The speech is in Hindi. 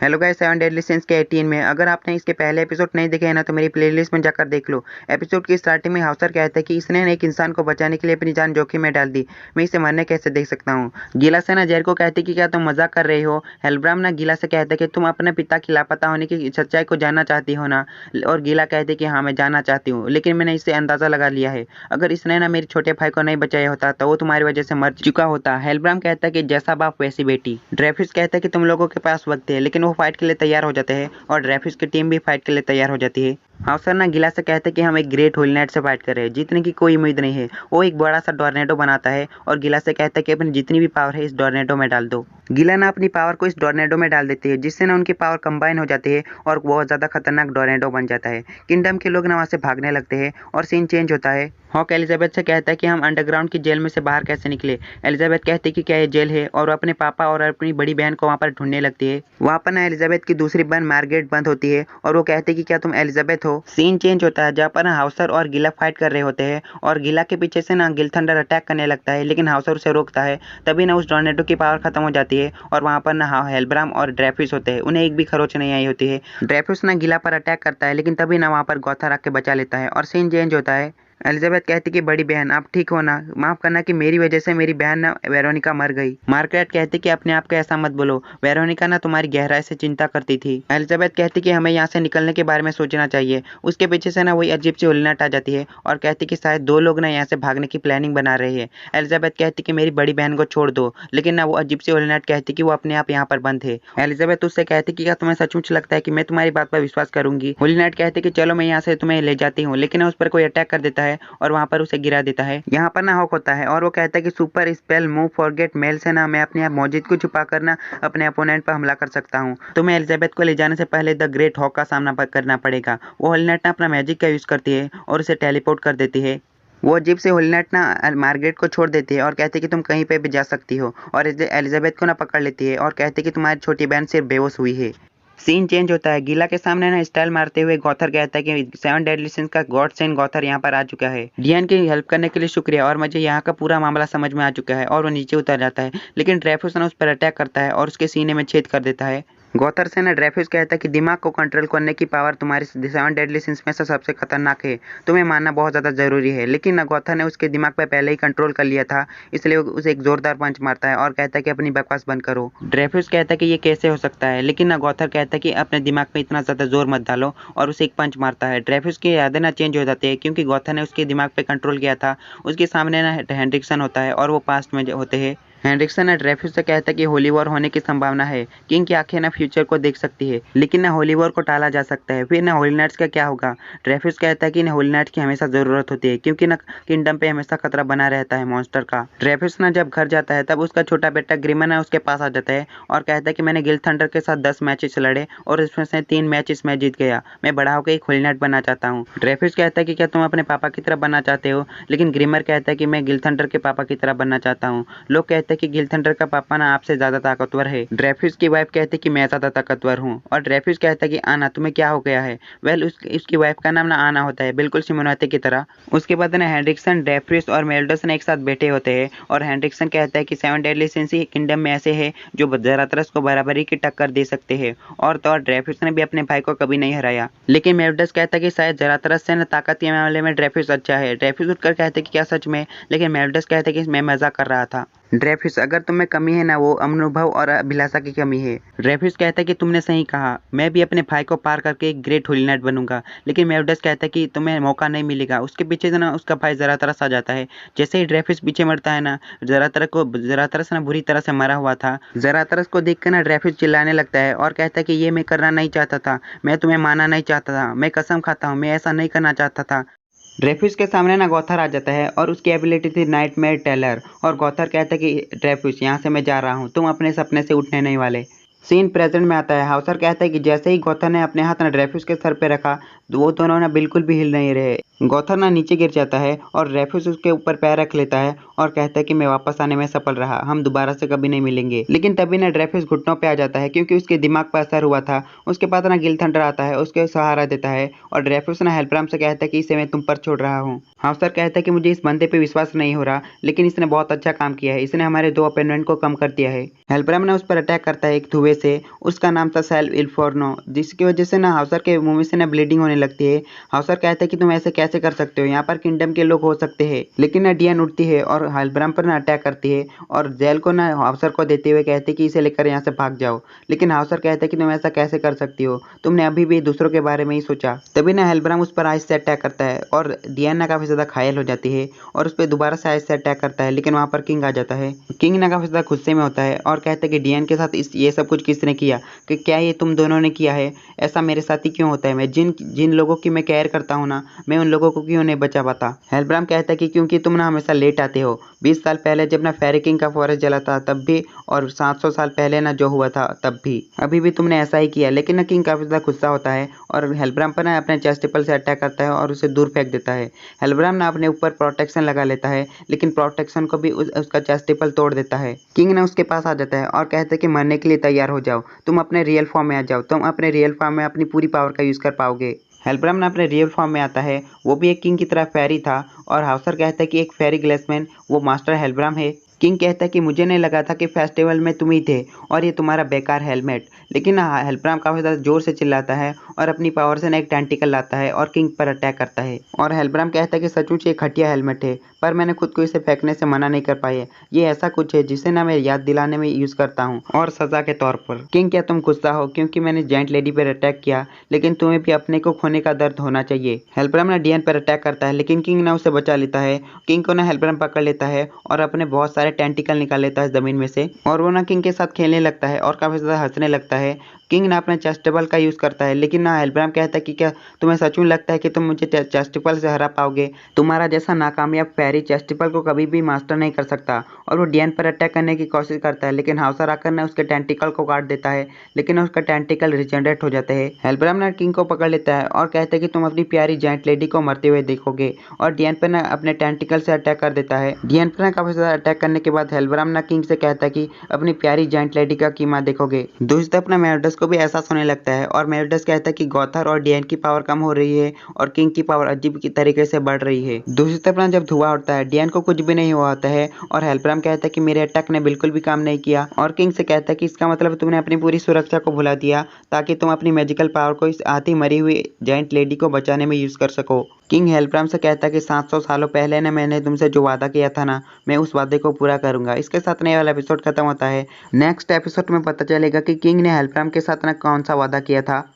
हेलो गाइस, 7 डेडली सिंस के 18 में अगर आपने इसके पहले एपिसोड नहीं देखे हैं ना तो मेरी प्लेलिस्ट में जाकर देख लो। एपिसोड की स्टार्टिंग में हाउसर कहता है कि इसने एक इंसान को बचाने के लिए अपनी जान जोखिम में डाल दी। मैं इसे मरने कैसे देख सकता हूँ। गीला से ना जेर को कहती कि क्या तुम मजाक कर रहे हो। हेलब्राम ना गीला से कहता है कि तुम अपने पिता की लापता होने की सच्चाई को जानना चाहती हो ना। और गीला कहती कि हाँ मैं जानना चाहती हूँ, लेकिन मैंने इससे अंदाजा लगा लिया है। अगर इसने ना मेरे छोटे भाई को नहीं बचाया होता तो वो तुम्हारी वजह से मर चुका होता। हेलब्राम कहता है कि जैसा बाप वैसी बेटी। ड्रेफिस कहता है कि तुम लोगों के पास वक्त है, लेकिन वो फाइट के लिए तैयार हो जाते हैं और ड्रेफिस की टीम भी फाइट के लिए तैयार हो जाती है। हाउसर ना गिला से कहते हैं कि हम एक ग्रेट होली नाइट से फाइट कर रहे हैं, जीतने की कोई उम्मीद नहीं है। वो एक बड़ा सा टोर्नेडो बनाता है और गिला से कहता है कि अपनी जितनी भी पावर है इस टोर्नेडो में डाल दो। गिला ना अपनी पावर को इस टोर्नेडो में डाल देती है, जिससे ना उनकी पावर कंबाइन हो जाती है और बहुत ज्यादा खतरनाक टोर्नेडो बन जाता है। किंगडम के लोग ना वहाँ से भागने लगते हैं और सीन चेंज होता है। हॉक एलिजाबेथ से कहता है कि हम अंडरग्राउंड की जेल में से बाहर कैसे निकले। एलिजाबेथ कहती है कि क्या ये जेल है और वो अपने पापा और अपनी बड़ी बहन को वहाँ पर ढूंढने लगती है। वहाँ पर ना एलिजाबेथ की दूसरी बहन मार्गरेट बंद होती है और वो कहती है कि क्या तुम एलिजाबेथ हो। सीन चेंज होता है जहाँ पर ना हाउसर और गिला फाइट कर रहे होते हैं और गिला के पीछे से ना गिल थंडर अटैक करने लगता है, लेकिन हाउसर उसे रोकता है। तभी ना उस टोर्नेडो की पावर खत्म हो जाती है और वहाँ पर ना हेलब्राम और ड्रेफिस होते हैं, उन्हें एक भी खरोच नहीं आई होती है। ड्रेफिस ना गिला पर अटैक करता है, लेकिन तभी ना वहाँ पर गौथर आके बचा लेता है और सीन चेंज होता है। एलिजाबेथ कहती कि बड़ी बहन आप ठीक हो ना, माफ करना कि मेरी वजह से मेरी बहन ना वेरोनिका मर गई। मार्गरेट कहती कि अपने आप को ऐसा मत बोलो, वेरोनिका ना तुम्हारी गहराई से चिंता करती थी। एलिजाबेथ कहती कि हमें यहाँ से निकलने के बारे में सोचना चाहिए। उसके पीछे से ना वही अजीब सी उलझन आ जाती है और कहती कि शायद दो लोग ना यहाँ से भागने की प्लानिंग बना रहे हैं। एलिजाबेथ कहती कि मेरी बड़ी बहन को छोड़ दो, लेकिन ना वो अजीब सी उलझन कहती कि वो अपने आप यहाँ पर बंद है। एलिजाबेथ उससे कहती कि क्या तुम्हें सचमुच लगता है कि मैं तुम्हारी बात पर विश्वास करूंगी। होली नाइट कहती कि चलो मैं यहाँ से तुम्हें ले जाती हूँ, लेकिन उस पर कोई अटैक कर देता है और वहां पर उसे गिरा देता है। यहाँ पर ना हॉक होता है और वो कहता है कि super spell move forget mail से ना मैं अपने आप मौजूद को छुपा कर ना अपने अपोनेंट पर हमला कर सकता हूँ। तुम्हें एलिजाबेथ को ले जाने से पहले द ग्रेट हॉक का सामना करना पड़ेगा। वो होली नाइट ना अपना मैजिक का यूज करती है और उसे टेलीपोर्ट कर देती है। वो अजीब से होली नाइट ना मार्गरेट को छोड़ देती है और कहती है कि तुम कहीं पे भी जा सकती हो, और एलिजाबेथ को ना पकड़ लेती है और कहती है कि तुम्हारी छोटी बहन सिर्फ बेहोश हुई है। सीन चेंज होता है। गीला के सामने ना स्टाइल मारते हुए गॉथर कहता है कि 7 डेडली सिंस का गॉड सेन गॉथर यहाँ पर आ चुका है। डियन की हेल्प करने के लिए शुक्रिया और मुझे यहाँ का पूरा मामला समझ में आ चुका है। और वो नीचे उतर जाता है, लेकिन ड्रेफिस ना उस पर अटैक करता है और उसके सीने में छेद कर देता है। गॉथर से ना ड्रेफिस कहता है कि दिमाग को कंट्रोल करने की पावर तुम्हारी 7 डेडली सिंस में से सबसे खतरनाक है, तुम्हें मानना बहुत ज्यादा जरूरी है। लेकिन ना गॉथर ने उसके दिमाग पे पहले ही कंट्रोल कर लिया था, इसलिए उसे एक जोरदार पंच मारता है और कहता है कि अपनी बकवास बंद करो। ड्रेफिस कहता है कि ये कैसे हो सकता है, लेकिन ना गॉथर कहता है कि अपने दिमाग पे इतना ज्यादा जोर मत डालो और उसे एक पंच मारता है। ड्रेफिस की यादें ना चेंज हो जाती है क्योंकि गॉथर ने उसके दिमाग पे कंट्रोल किया था। उसके सामने ना हेनरिक्सन होता है और वो पास्ट में होते हैं। हेनरिक्सन ने ड्रेफिस से कहता है कि होली वॉर होने की संभावना है। किंग की आंखें ना फ्यूचर को देख सकती है, लेकिन ना होली वॉर को टाला जा सकता है। फिर ना होली नाइट्स का क्या होगा। ड्रेफिस कहता है कि ना होली नाइट्स की हमेशा जरूरत होती है क्योंकि ना किंगडम पे हमेशा खतरा बना रहता है मॉन्स्टर का। ड्रेफिस ना जब घर जाता है तब उसका छोटा बेटा ग्रिमन ना उसके पास आ जाता है और कहता है कि मैंने गिल थंडर के साथ 10 मैचेस लड़े और इसमें से 3 मैचेस मैं जीत गया। मैं बड़ा होकर एक होली नाइट बनना चाहता हूँ। ड्रेफिस कहता है कि क्या तुम अपने पापा की तरह बनना चाहते हो, लेकिन ग्रिमर कहता है कि मैं गिल थंडर के पापा की तरह बनना चाहता हूँ। लोग कहते हैं कि गिल थंडर का पापा ना आपसे ज्यादा ताकतवर है। ड्रेफिस की वाइफ कहती कि मैं ज्यादा ताकतवर हूँ और ड्रेफिस कहता कि आना तुम्हें क्या हो गया है। वेल उसकी वाइफ का नाम ना आना होता है, बिल्कुल सिमोनाते की तरह। उसके बाद ना हेनरिक्सन, ड्रेफिस और मेल्डस ने एक साथ बैठे होते हैं और हेनरिक्सन कहता है कि 7 डेडली सिंस ही किंगडम में ऐसे है जो ज़राथरस को बराबरी की टक्कर दे सकते हैं, और तो और ड्रेफिस ने भी अपने भाई को कभी नहीं हराया। लेकिन मेल्डस कहता है कि शायद ज़राथरस से ना ताकत के मामले में ड्रेफिस अच्छा है। ड्रेफिस उठकर कहते कि क्या सच में, लेकिन मेल्डस कहते कि मैं मजाक कर रहा था। ड्रेफिस अगर तुम्हें कमी है ना वो अनुभव और अभिलाषा की कमी है। ड्रेफिस कहता है कि तुमने सही कहा, मैं भी अपने भाई को पार करके एक ग्रेट होली नाइट बनूंगा। लेकिन मेल्डस कहता है कि तुम्हें मौका नहीं मिलेगा। उसके पीछे से ना उसका भाई ज़राथरस आ जाता है। जैसे ही ड्रेफिस पीछे मरता है ना, ज़राथरस ना बुरी तरह से मरा हुआ था। ज़राथरस को देखकर ना ड्रेफिस चिल्लाने लगता है और कहता है कि ये मैं करना नहीं चाहता था, मैं तुम्हें मारना नहीं चाहता था, मैं कसम खाता हूँ मैं ऐसा नहीं करना चाहता था। ड्रेफिस के सामने ना गॉथर आ जाता है और उसकी एबिलिटी थी नाइटमेयर टेलर, और गॉथर कहता है कि ड्रेफिस यहाँ से मैं जा रहा हूँ, तुम अपने सपने से उठने नहीं वाले। सीन प्रेजेंट में आता है। हाउसर कहता है कि जैसे ही गॉथर ने अपने हाथ ना ड्रेफिस के सर पे रखा तो वो दोनों ना बिल्कुल भी हिल नहीं रहे। गॉथर ना नीचे गिर जाता है और ड्रेफिस उसके ऊपर पैर रख लेता है और कहता है कि मैं वापस आने में सफल रहा, हम दोबारा से कभी नहीं मिलेंगे। लेकिन तभी ना ड्रेफिस घुटनों पे आ जाता है क्योंकि उसके दिमाग पर असर हुआ था। उसके बाद ना गिल थंडर आता है, उसके सहारा देता है और ड्रेफिस ना हेल्पराम से कहता है कि इसे मैं तुम पर छोड़ रहा हूँ। हाउसर कहता है कि मुझे इस बंदे पे विश्वास नहीं हो रहा, लेकिन इसने बहुत अच्छा काम किया है, इसने हमारे 2 अपोनेंट को कम कर दिया है। हेल्पराम ने उस पर अटैक करता है एक 2 कुएं से। उसका नाम था सेल इल्फोर्नो, जिसकी वजह से ना हाउसर के मुंह में से ना ब्लीडिंग होने लगती है। हाउसर कहता है कि तुम ऐसे कैसे कर सकते हो, यहाँ पर किंगडम के लोग हो सकते हैं। लेकिन ना डियन उठती है और हेल्ब्राम पर ना अटैक करती है और जेल को ना हाउसर को देते हुए कहती है कि इसे लेकर यहाँ से भाग जाओ। लेकिन हाउसर कहता है कि तुम ऐसा कैसे कर सकती हो, तुमने अभी भी दूसरों के बारे में ही सोचा। तभी ना हेल्ब्राम उस पर आइस से अटैक करता है और डियन ना काफी ज्यादा घायल हो जाती है और उस पर दोबारा से आइस से अटैक करता है। लेकिन वहां पर किंग आ जाता है। किंग ना काफी ज्यादा गुस्से में होता है और कहता है कि डियन के साथ ये सब कुछ किसने किया, कि क्या ये तुम दोनों ने किया है, ऐसा मेरे साथ ही क्यों होता है, मैं जिन जिन लोगों की मैं केयर करता हूँ ना, मैं उन लोगों को क्यों नहीं बचा पाता। हेल्ब्राम कहता है कि क्योंकि तुम ना हमेशा लेट आते हो। 20 साल पहले जब ना फेरी किंग का फॉरेस्ट जला था तब भी, और 700 साल पहले ना जो हुआ था तब भी, अभी भी तुमने ऐसा ही किया। लेकिन ना किंग काफी ज्यादा गुस्सा होता है और हेल्ब्राम पर ना अपने चेस्टिपल से अटैक करता है और उसे दूर फेंक देता है। हेल्ब्राम ना अपने ऊपर प्रोटेक्शन लगा लेता है, लेकिन प्रोटेक्शन को भी उसका चेस्टिपल तोड़ देता है। किंग ना उसके पास आ जाता है और कहता है कि मरने के लिए तैयार हो जाओ, तुम अपने रियल फॉर्म में आ जाओ, तुम अपने रियल फॉर्म में अपनी पूरी पावर का यूज कर पाओगे। हेल्ब्राम ना अपने रियल फॉर्म में आता है, वो भी एक किंग की तरह फेरी था और हाउसर कहता है कि एक फेरी ग्लेसमैन वो मास्टर हेल्ब्राम है। किंग कहता है कि मुझे नहीं लगा था कि फेस्टिवल में तुम ही थे और ये तुम्हारा बेकार हेलमेट। लेकिन हेल्ब्राम काफी ज्यादा जोर से चिल्लाता है और अपनी पावर से ना एक टेंटिकल लाता है और किंग पर अटैक करता है। और हेल्ब्राम कहता है कि सचमुच ये घटिया हेलमेट है, पर मैंने खुद को इसे फेंकने से मना नहीं कर पाई है। ये ऐसा कुछ है जिसे ना मैं याद दिलाने में यूज करता हूँ और सजा के तौर पर। किंग क्या तुम गुस्सा हो क्योंकि मैंने जायंट लेडी पर अटैक किया, लेकिन तुम्हें भी अपने को खोने का दर्द होना चाहिए। हेल्ब्राम ना डियन पर अटैक करता है, लेकिन किंग ना उसे बचा लेता है। किंग को ना हेल्ब्राम पकड़ लेता है और अपने बहुत सारे टेंटिकल निकाल लेता है जमीन में से, और वो ना किंग के साथ खेलने लगता है और काफी ज्यादा हंसने लगता है। किंग ना अपने चेस्टेबल का यूज करता है, लेकिन ना हेल्ब्राम कहता है कि क्या तुम्हें सचमुच लगता है कि तुम मुझे चेस्टिपल से हरा पाओगे, तुम्हारा जैसा नाकामयाब फेरी चेस्टिपल को कभी भी मास्टर नहीं कर सकता। और वो डियन पर अटैक करने की कोशिश करता है, लेकिन हाउसर आकर ना उसके टेंटिकल को काट देता है, लेकिन उसका टेंटिकल रिजेनरेट हो जाते हैं। हेल्ब्राम ना किंग को पकड़ लेता है और कहता है कि तुम अपनी प्यारी जायंट लेडी को मरते हुए देखोगे, और डियन पर ना अपने टेंटिकल से अटैक कर देता है। डियन पर ना काफी ज्यादा अटैक करने के बाद हेल्ब्राम ना किंग से कहता है कि अपनी प्यारी जायंट लेडी का कीमा देखोगे। दूसरी तरफ ना मेरिडस को भी एहसास होने लगता है और मेरिडस कहता है कि गॉथर और डियन की पावर कम हो रही है और किंग की पावर अजीब की तरीके से बढ़ रही है। दूसरी तरफ ना जब धुआं उठता है, डियन को कुछ भी नहीं हुआ होता है और हेल्ब्राम कहता है कि मेरे अटैक ने बिल्कुल भी काम नहीं किया, और किंग से कहता है कि इसका मतलब तुमने अपनी पूरी सुरक्षा को भुला दिया ताकि तुम अपनी मैजिकल पावर को इस आधी मरी हुई जायंट लेडी को बचाने में यूज कर सको। किंग हेल्ब्राम से कहता है कि 700 सालों पहले ने मैंने तुमसे जो वादा किया था ना, मैं उस वादे को पूरा करूंगा। इसके साथ नया वाला एपिसोड खत्म होता है। नेक्स्ट एपिसोड में पता चलेगा कि किंग ने हेल्ब्राम के साथ ना कौन सा वादा किया था।